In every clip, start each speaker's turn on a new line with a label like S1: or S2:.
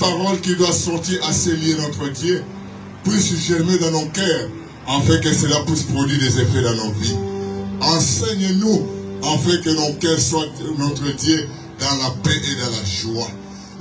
S1: parole qui doit sortir à sceller notre Dieu puisse germer dans nos cœurs, afin que cela puisse produire des effets dans nos vies. Enseigne-nous, afin que nos cœurs soient notre Dieu dans la paix et dans la joie.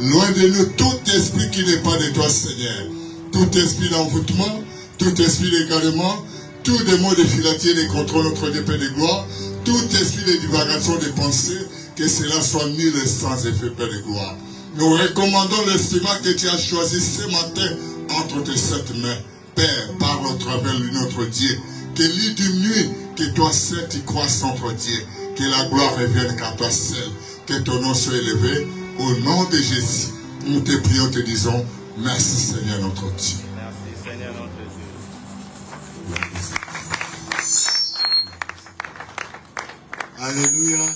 S1: Loin de nous tout esprit qui n'est pas de toi, Seigneur. Tout esprit d'envoûtement, tout esprit d'égarement, tout démon de filature et contrôle notre Dieu Père de gloire, tout esprit de divagation de pensée, que cela soit nul et sans effet Père de gloire. Nous recommandons l'estima que tu as choisi ce matin entre tes sept mains. Père, parle au travers de notre Dieu. Que lui diminue, que toi seul tu croisses notre Dieu. Que la gloire revienne qu'à toi seul. Que ton nom soit élevé. Au nom de Jésus, nous te prions, te disons, merci Seigneur notre Dieu.
S2: Merci Seigneur notre Dieu.
S3: Alléluia.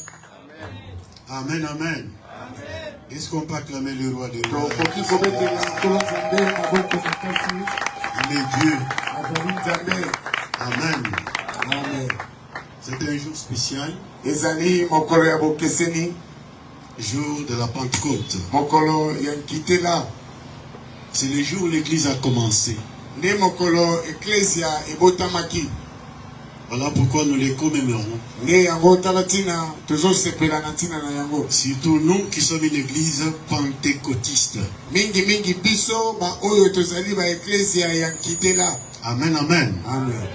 S3: Amen, amen. Est-ce qu'on peut acclamer le roi des rois? Il est Dieu. Amen.
S4: Amen.
S3: C'est un jour spécial.
S4: Ezali mokolo ya bokeseni,
S3: Jour de la Pentecôte.
S4: mokolo ya nkitela.
S3: C'est le jour où l'église a commencé.
S4: Nde mokolo eklesia ebotamaki.
S3: Voilà pourquoi nous les commémorons.
S4: Nde yango tala ntina tozosepela na ntina na yango.
S3: Surtout nous qui sommes une église pentecôtiste.
S4: Mingi biso ba oyo tozali ba eklesia ya nkitela.
S3: Amen, amen.
S4: Amen.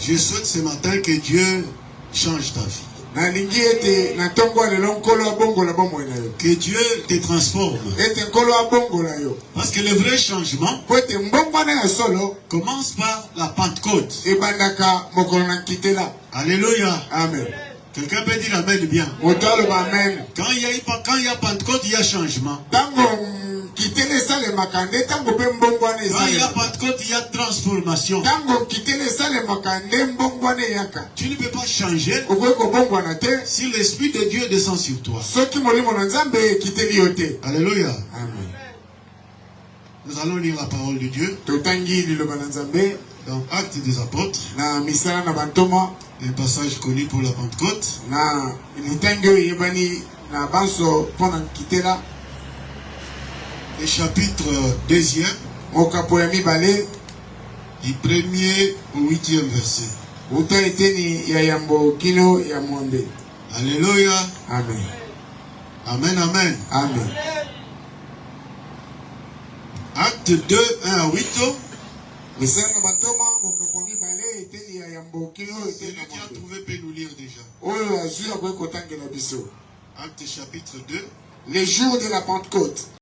S3: Je souhaite ce matin que Dieu change ta vie.
S4: Nalingi ete na ntongo lelo nkolo abongola bomoi na yo.
S3: Que Dieu te transforme.
S4: Ete nkolo abongola yo.
S3: Parce que le vrai changement
S4: Po ete mbongwana ya solo
S3: commence par la Pentecôte.
S4: ebandaka mokolo na nkitela.
S3: Alléluia.
S4: Amen.
S3: Quelqu'un peut dire amen bien.
S4: Moto aloba amen.
S3: Quand il y a Pentecôte, il y a changement.
S4: Tango nkitela esalemaka nde tango mpe mbongwana
S3: Quand il y a
S4: esalemaka.
S3: Pentecôte, il y a transformation.
S4: Tango nkitela esalemaka nde mbongwana eyaka.
S3: Tu ne peux pas changer
S4: Okoki kobongwana te
S3: si l'Esprit de Dieu descend sur toi.
S4: soki molimo na nzambe ekiteli yo te.
S3: Alléluia.
S4: Amen.
S3: Nous allons lire la parole de Dieu
S4: Totangi liloba na nzambe
S3: dans Actes des Apôtres,
S4: na misala na bantoma
S3: un passage connu pour la Pentecôte.
S4: na litangi oyo eyebani na banso mpo na nkitela.
S3: Le chapitre 2e,
S4: Mokapo ya mibale
S3: du 1er au 8e verset.
S4: uta eteni ya yambo kino ya mwambe.
S3: Alléluia.
S4: Amen.
S3: Amen, amen.
S4: Amen.
S3: Acte 2, 1 à 8.
S4: Misala na bantoma mokapo ya mibale eteni ya yambo kino eteni
S3: Celui
S4: ya
S3: qui a
S4: mwambe.
S3: trouvé peut nous lire déjà.
S4: Oyo azwi akoki kotangela biso.
S3: Acte chapitre 2.
S4: Les jours de la Pentecôte.